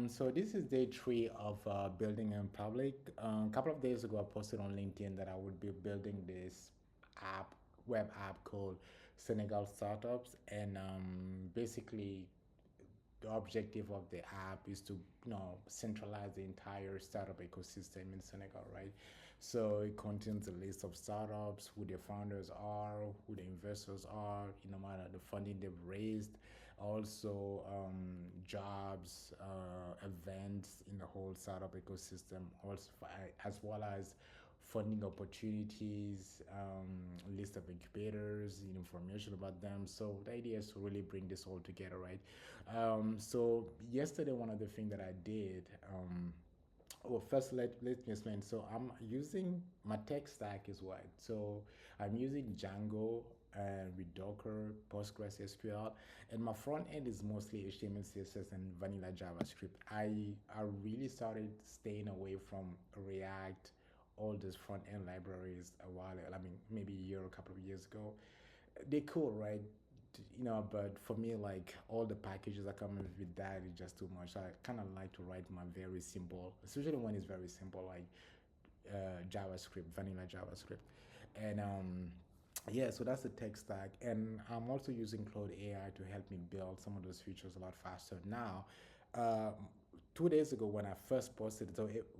So this is day three of building in public. A couple of days ago, I posted on LinkedIn that I would be building this app, web app called Senegal Startups, and basically the objective of the app is to centralize the entire startup ecosystem in Senegal, right? So it contains a list of startups, who their founders are, who the investors are, no matter the funding they've raised, also jobs, events in the whole startup ecosystem, also as well as funding opportunities, list of incubators, information about them. So the idea is to really bring this all together, right? So yesterday, one of the things that I did, well, first let me explain. So I'm using my tech stack is what. So I'm using Django and with Docker, Postgres SQL, and my front end is mostly HTML, CSS, and vanilla JavaScript. I really started staying away from React, all these front end libraries a while. I mean, maybe a year, a couple of years ago. They're cool, right? But for me, like all the packages that come with that is just too much. I kind of like to write my very simple, especially when it's very simple, like JavaScript, vanilla JavaScript, and yeah. So that's the tech stack, and I'm also using Cloud AI to help me build some of those features a lot faster now. Uh, 2 days ago, when I first posted,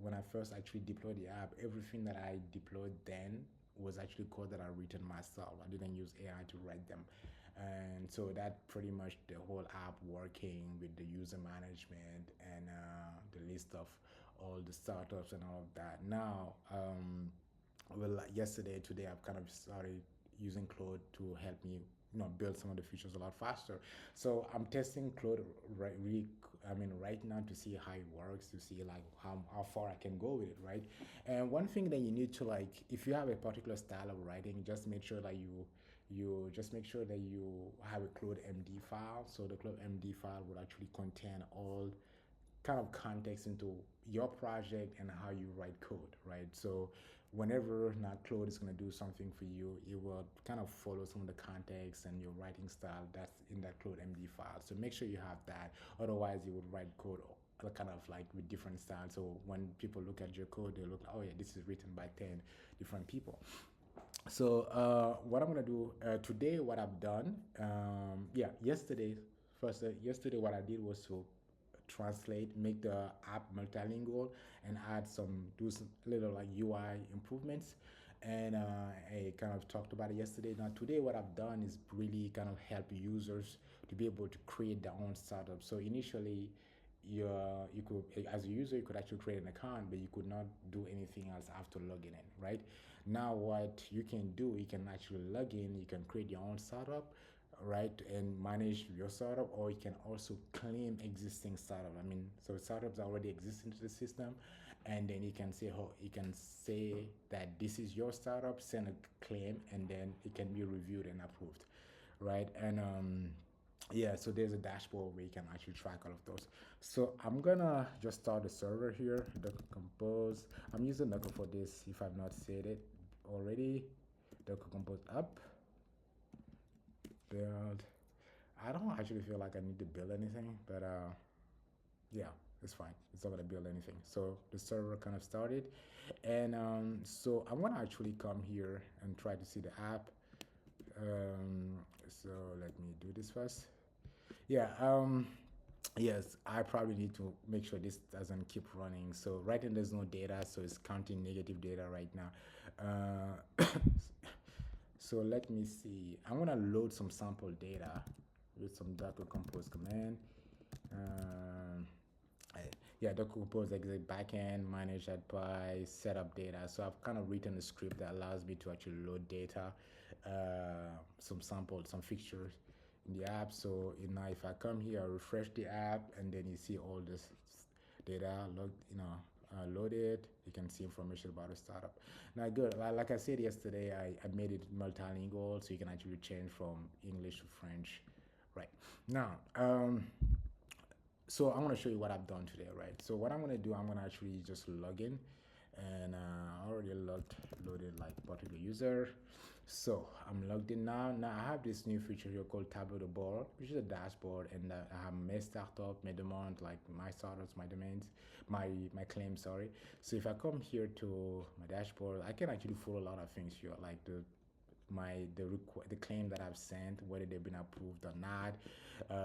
when I first actually deployed the app, everything that I deployed then was actually code that I written myself. I didn't use AI to write them. And so that pretty much the whole app working with the user management and the list of all the startups and all of that. Now, well, like yesterday, today, I've kind of started using Claude to help me build some of the features a lot faster. So I'm testing Claude right now to see how it works, to see like how far I can go with it, right? And one thing that you need to, like, if you have a particular style of writing, just make sure that you just make sure that you have a Claude MD file. So the Claude MD file will actually contain all kind of context into your project and how you write code, right? So whenever not Claude is going to do something for you, it will kind of follow some of the context and your writing style that's in that Claude MD file. So make sure you have that. Otherwise, you would write code kind of like with different styles. So when people look at your code, they look, oh yeah, this is written by 10 different people. So what I'm gonna do today, what I've done, yesterday what I did was to translate, make the app multilingual, and do some little like UI improvements. And I kind of talked about it yesterday. Now today, what I've done is really kind of help users to be able to create their own startup. So initially, you could, as a user, you could actually create an account, but you could not do anything else after logging in, right? Now what you can do, you can actually log in, you can create your own startup, right, and manage your startup, or you can also claim existing startup. I mean, so startups already exist into the system, and then you can say that this is your startup, send a claim, and then it can be reviewed and approved, right? And yeah, so there's a dashboard where you can actually track all of those. So I'm gonna just start the server here, Docker Compose. I'm using Docker for this if I've not said it already. Docker Compose up, build. I don't actually feel like I need to build anything, but yeah, it's fine. It's not gonna build anything. So the server kind of started, and so I'm gonna actually come here and try to see the app. So let me do this first. Yeah. Yes, I probably need to make sure this doesn't keep running. So right now there's no data, so it's counting negative data right now. Uh, so let me see. I'm gonna load some sample data with some Docker Compose command. Um, yeah, Docker Compose exec backend, manage that by setup data. So I've kind of written a script that allows me to actually load data, some samples, some fixtures in the app. So now if I come here, I refresh the app, and then you see all this data loaded. You can see information about the startup. Now, good. Like I said yesterday, I made it multilingual, so you can actually change from English to French. Right now, so I'm going to show you what I've done today, right? So what I'm going to do, I'm going to actually just log in, and I already loaded like particular user, So I'm logged in now. Now I have this new feature here called Tableau de Bord, which is a dashboard, and I have my startup, my demand, like my startups, my domains, my claims. Sorry. So if I come here to my dashboard, I can actually follow a lot of things here, like the claim that I've sent, whether they've been approved or not.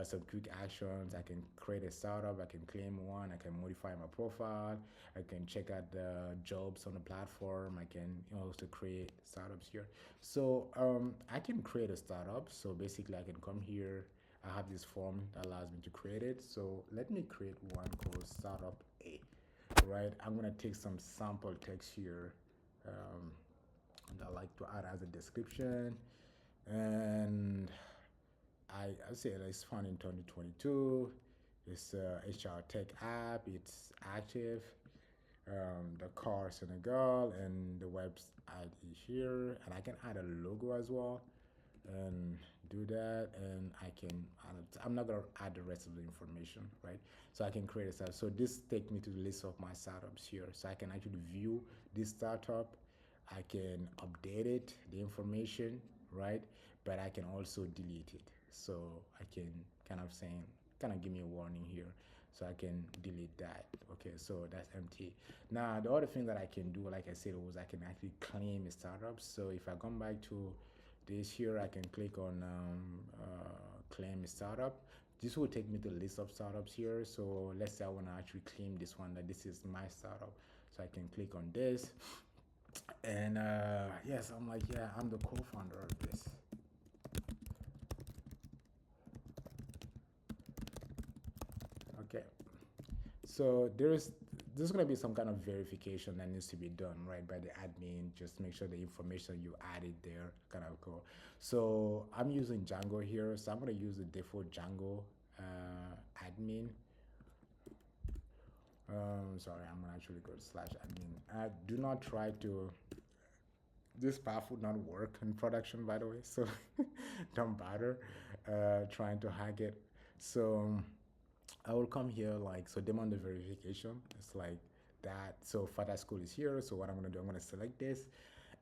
Some quick actions. I can create a startup. I can claim one. I can modify my profile. I can check out the jobs on the platform. I can also create startups here. So I can create a startup. So basically, I can come here. I have this form that allows me to create it. So let me create one called Startup A. Right. I'm gonna take some sample text here. Um, and I like to add as a description. And I say that it's found in 2022. It's a HR tech app. It's active. The car Senegal and the website is here. And I can add a logo as well and do that. And I can add it. I'm not gonna add the rest of the information, right? So I can create a startup. So this take me to the list of my startups here. So I can actually view this startup. I can update it, the information, right? But I can also delete it. So I can kind of give me a warning here. So I can delete that. Okay, so that's empty. Now the other thing that I can do, like I said, was I can actually claim a startup. So if I come back to this here, I can click on claim a startup. This will take me to the list of startups here. So let's say I want to actually claim this one, that this is my startup. So I can click on this. And yes, I'm like, yeah, I'm the co-founder of this. Okay. So there's gonna be some kind of verification that needs to be done, right, by the admin. Just make sure the information you added there kind of go. So I'm using Django here, so I'm gonna use the default Django admin. Sorry, I'm gonna actually go to slash admin. Do not try to. This path would not work in production, by the way. So don't bother trying to hack it. So I will come here like so demand the verification. It's like that. So Fata school is here. So what I'm gonna do, I'm gonna select this,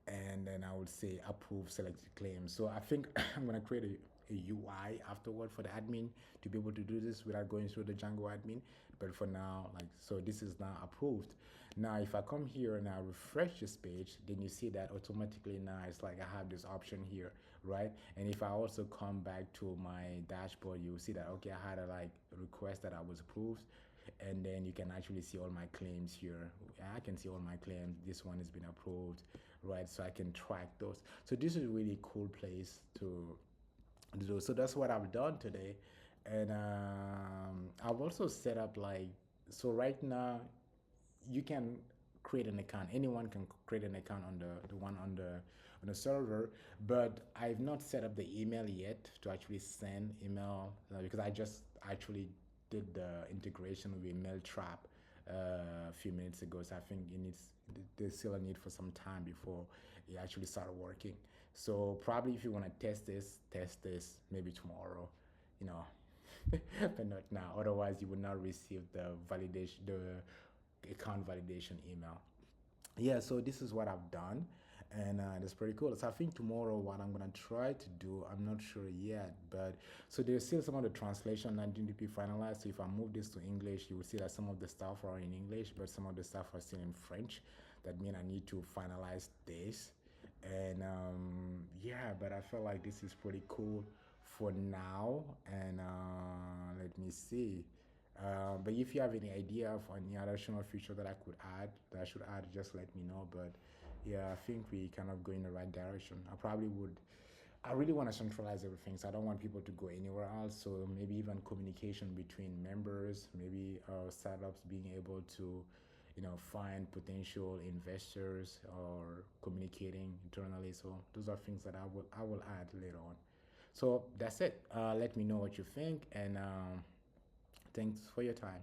and then I would say approve selected claims. So I think I'm gonna create a UI afterward for the admin to be able to do this without going through the Django admin. But for now, like so, this is now approved. Now, if I come here and I refresh this page, then you see that automatically now it's like I have this option here, right? And if I also come back to my dashboard, you will see that okay, I had a like request that I was approved, and then you can actually see all my claims here. I can see all my claims. This one has been approved, right? So I can track those. So this is a really cool place to do. So that's what I've done today, and I've also set up like so right now you can create an account. Anyone can create an account on the one on the server, but I've not set up the email yet to actually send email because I just actually did the integration with email trap a few minutes ago. So I think it needs there's still a need for some time before it actually start working. So probably if you want to test this maybe tomorrow, you know, but not now. Otherwise, you will not receive the validation, the account validation email. Yeah, so this is what I've done, and that's pretty cool. So I think tomorrow what I'm gonna try to do, I'm not sure yet, but so there's still some of the translation that need to be finalized. So if I move this to English, you will see that some of the stuff are in English, but some of the stuff are still in French. That means I need to finalize this, and yeah, but I feel like this is pretty cool for now. And let me see. But if you have any idea of any additional feature that I could add, that I should add, just let me know. But yeah, I think we kind of go in the right direction. I probably would. I really want to centralize everything, so I don't want people to go anywhere else. So maybe even communication between members, maybe startups being able to, find potential investors or communicating internally. So those are things that I will add later on. So that's it. Let me know what you think, and thanks for your time.